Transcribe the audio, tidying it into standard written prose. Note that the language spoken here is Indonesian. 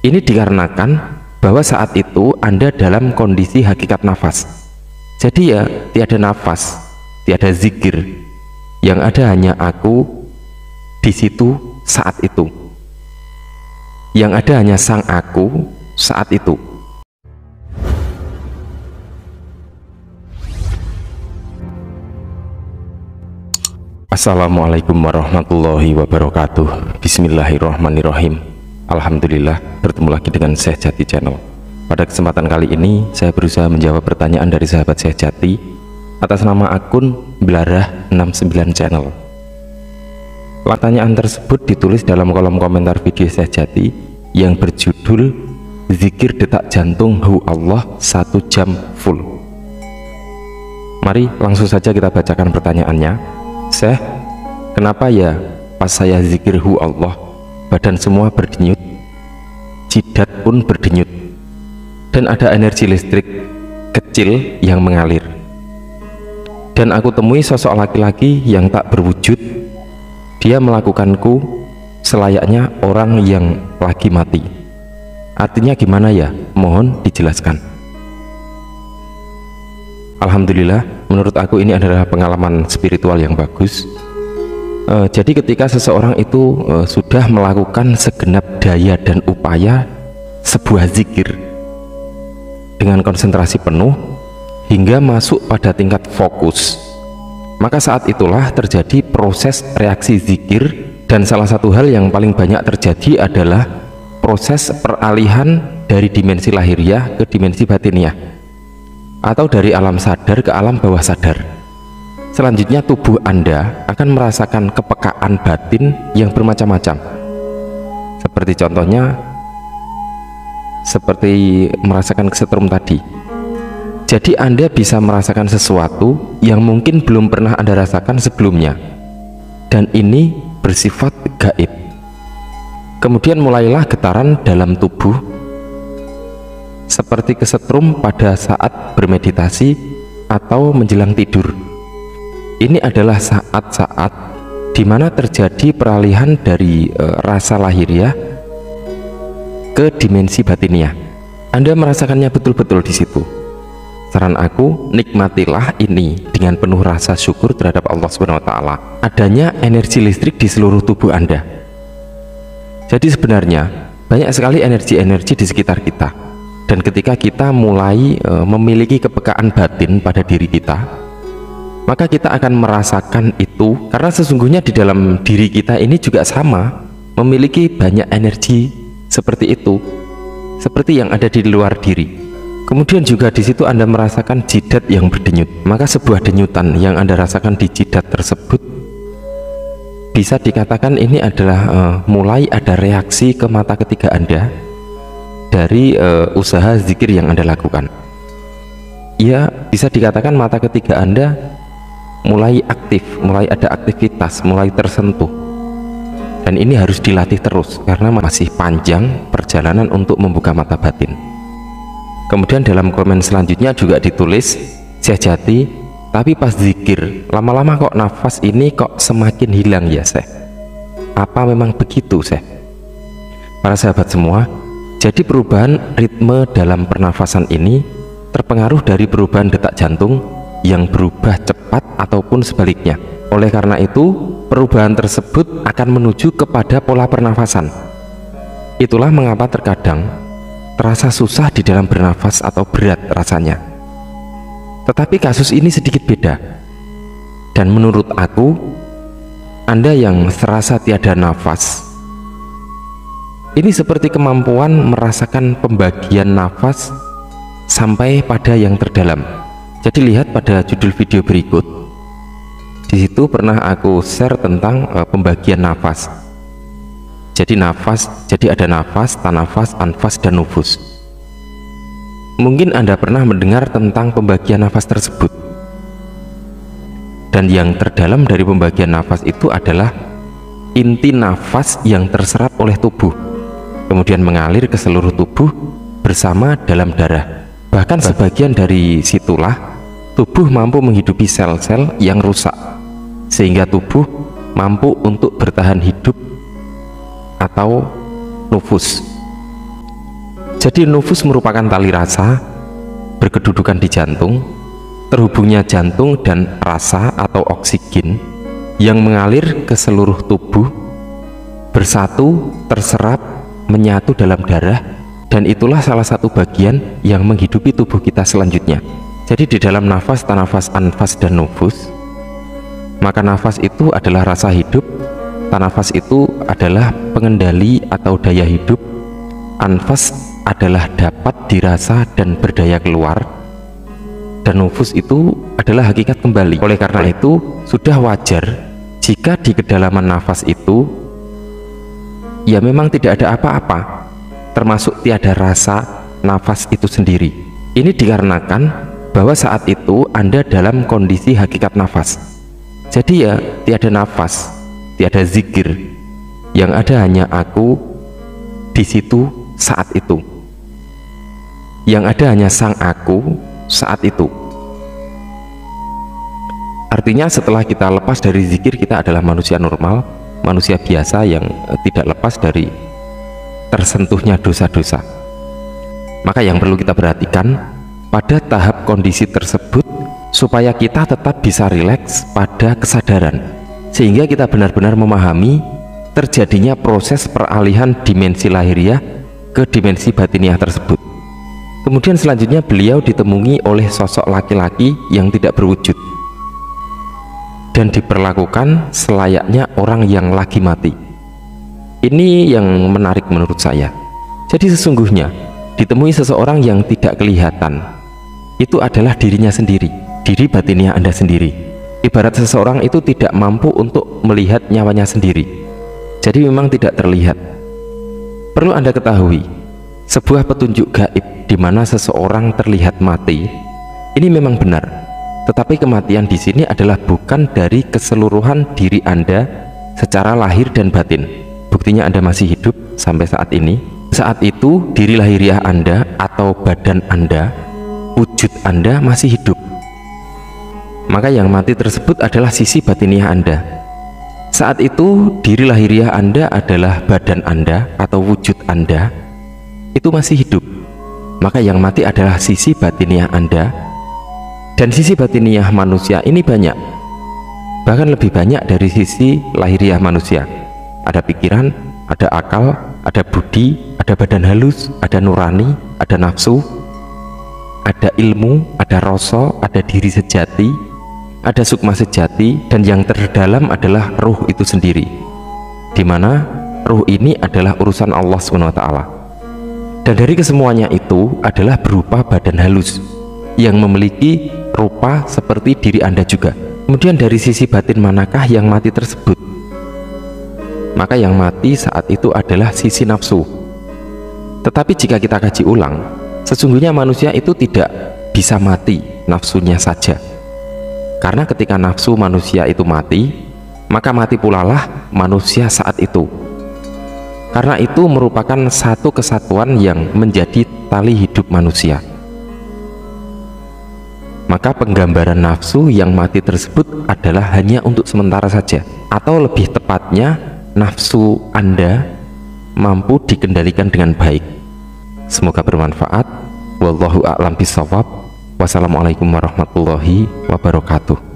Ini dikarenakan bahwa saat itu Anda dalam kondisi hakikat nafas. Jadi ya tiada nafas, tiada zikir. Yang ada hanya aku di situ saat itu. Yang ada hanya sang aku saat itu. Assalamualaikum warahmatullahi wabarakatuh. Bismillahirrahmanirrahim. Alhamdulillah, bertemu lagi dengan Syekh Jati Channel. Pada kesempatan kali ini saya berusaha menjawab pertanyaan dari sahabat Syekh Jati atas nama akun Belarah69 Channel. Pertanyaan tersebut ditulis dalam kolom komentar video Syekh Jati yang berjudul Zikir Detak Jantung Hu Allah 1 jam full. Mari langsung saja kita bacakan pertanyaannya. Syekh, kenapa ya pas saya zikir Hu Allah badan semua berdenyut, jidat pun berdenyut, dan ada energi listrik kecil yang mengalir, dan aku temui sosok laki-laki yang tak berwujud. Dia melakukanku selayaknya orang yang lagi mati. Artinya gimana ya? Mohon dijelaskan. Alhamdulillah, menurut aku ini adalah pengalaman spiritual yang bagus. Jadi ketika seseorang itu sudah melakukan segenap daya dan upaya sebuah zikir dengan konsentrasi penuh hingga masuk pada tingkat fokus, maka saat itulah terjadi proses reaksi zikir, dan salah satu hal yang paling banyak terjadi adalah proses peralihan dari dimensi lahiriah ke dimensi batiniah, atau dari alam sadar ke alam bawah sadar. Selanjutnya tubuh Anda akan merasakan kepekaan batin yang bermacam-macam. Seperti contohnya, seperti merasakan kesetrum tadi. Jadi Anda bisa merasakan sesuatu yang mungkin belum pernah Anda rasakan sebelumnya, dan ini bersifat gaib. Kemudian mulailah getaran dalam tubuh seperti kesetrum pada saat bermeditasi atau menjelang tidur. Ini adalah saat-saat di mana terjadi peralihan dari rasa lahiriah ke dimensi batiniah. Anda merasakannya betul-betul di situ. Saran aku, nikmatilah ini dengan penuh rasa syukur terhadap Allah SWT adanya energi listrik di seluruh tubuh Anda. Jadi sebenarnya banyak sekali energi-energi di sekitar kita. Dan ketika kita mulai memiliki kepekaan batin pada diri kita, maka kita akan merasakan itu, karena sesungguhnya di dalam diri kita ini juga sama, memiliki banyak energi seperti itu, seperti yang ada di luar diri. Kemudian juga di situ Anda merasakan jidat yang berdenyut, maka sebuah denyutan yang Anda rasakan di jidat tersebut bisa dikatakan ini adalah mulai ada reaksi ke mata ketiga Anda dari usaha zikir yang Anda lakukan. Ya, bisa dikatakan mata ketiga Anda mulai aktif, mulai ada aktivitas, mulai tersentuh. Dan ini harus dilatih terus karena masih panjang perjalanan untuk membuka mata batin. Kemudian dalam komen selanjutnya juga ditulis, Syekh Jati, tapi pas zikir lama-lama kok nafas ini kok semakin hilang ya Syekh? Apa memang begitu Syekh? Para sahabat semua, jadi perubahan ritme dalam pernafasan ini terpengaruh dari perubahan detak jantung yang berubah cepat ataupun sebaliknya. Oleh karena itu, perubahan tersebut akan menuju kepada pola pernafasan. Itulah mengapa terkadang terasa susah di dalam bernafas atau berat rasanya. Tetapi kasus ini sedikit beda. Dan menurut aku, Anda yang serasa tiada nafas, ini seperti kemampuan merasakan pembagian nafas sampai pada yang terdalam. Jadi lihat pada judul video berikut. Di situ pernah aku share tentang pembagian nafas. Jadi ada nafas, tanafas, anfas, dan nufus. Mungkin Anda pernah mendengar tentang pembagian nafas tersebut. Dan yang terdalam dari pembagian nafas itu adalah inti nafas yang terserap oleh tubuh, kemudian mengalir ke seluruh tubuh bersama dalam darah. Bahkan sebagian dari situlah tubuh mampu menghidupi sel-sel yang rusak, sehingga tubuh mampu untuk bertahan hidup atau nufus. Jadi nufus merupakan tali rasa berkedudukan di jantung, terhubungnya jantung dan rasa atau oksigen yang mengalir ke seluruh tubuh, bersatu, terserap, menyatu dalam darah, dan itulah salah satu bagian yang menghidupi tubuh kita selanjutnya. Jadi di dalam nafas, tanafas, anfas, dan nufus, maka nafas itu adalah rasa hidup, tanafas itu adalah pengendali atau daya hidup, anfas adalah dapat dirasa dan berdaya keluar, dan nufus itu adalah hakikat kembali. Oleh karena itu sudah wajar jika di kedalaman nafas itu ya memang tidak ada apa-apa, termasuk tiada rasa nafas itu sendiri. Ini dikarenakan bahwa saat itu Anda dalam kondisi hakikat nafas. Jadi ya tiada nafas, tiada zikir, yang ada hanya aku di situ saat itu, yang ada hanya sang aku saat itu. Artinya setelah kita lepas dari zikir, kita adalah manusia normal, manusia biasa yang tidak lepas dari tersentuhnya dosa-dosa. Maka yang perlu kita perhatikan pada tahap kondisi tersebut, supaya kita tetap bisa rileks pada kesadaran, sehingga kita benar-benar memahami terjadinya proses peralihan dimensi lahiriah ke dimensi batiniah tersebut. Kemudian selanjutnya beliau ditemui oleh sosok laki-laki yang tidak berwujud dan diperlakukan selayaknya orang yang lagi mati. Ini yang menarik menurut saya. Jadi sesungguhnya ditemui seseorang yang tidak kelihatan, itu adalah dirinya sendiri, diri batiniah Anda sendiri. Ibarat seseorang itu tidak mampu untuk melihat nyawanya sendiri, jadi memang tidak terlihat. Perlu Anda ketahui, sebuah petunjuk gaib di mana seseorang terlihat mati, ini memang benar. Tetapi kematian di sini adalah bukan dari keseluruhan diri Anda secara lahir dan batin. Buktinya Anda masih hidup sampai saat ini. Saat itu diri lahiriah Anda atau badan Anda, wujud Anda masih hidup. Maka yang mati tersebut adalah sisi batiniah Anda. Saat itu diri lahiriah Anda adalah badan Anda atau wujud Anda, itu masih hidup. Maka yang mati adalah sisi batiniah Anda. Dan sisi batiniah manusia ini banyak, bahkan lebih banyak dari sisi lahiriah manusia. Ada pikiran, ada akal, ada budi, ada badan halus, ada nurani, ada nafsu, ada ilmu, ada rasa, ada diri sejati, ada sukma sejati, dan yang terdalam adalah ruh itu sendiri, dimana ruh ini adalah urusan Allah SWT. Dan dari kesemuanya itu adalah berupa badan halus yang memiliki rupa seperti diri Anda juga. Kemudian dari sisi batin manakah yang mati tersebut? Maka yang mati saat itu adalah sisi nafsu. Tetapi jika kita kaji ulang, sesungguhnya manusia itu tidak bisa mati nafsunya saja. Karena ketika nafsu manusia itu mati, maka mati pula lah manusia saat itu. Karena itu merupakan satu kesatuan yang menjadi tali hidup manusia. Maka penggambaran nafsu yang mati tersebut adalah hanya untuk sementara saja, atau lebih tepatnya nafsu Anda mampu dikendalikan dengan baik. Semoga bermanfaat. Wallahu a'lam bishawab. Wassalamualaikum warahmatullahi wabarakatuh.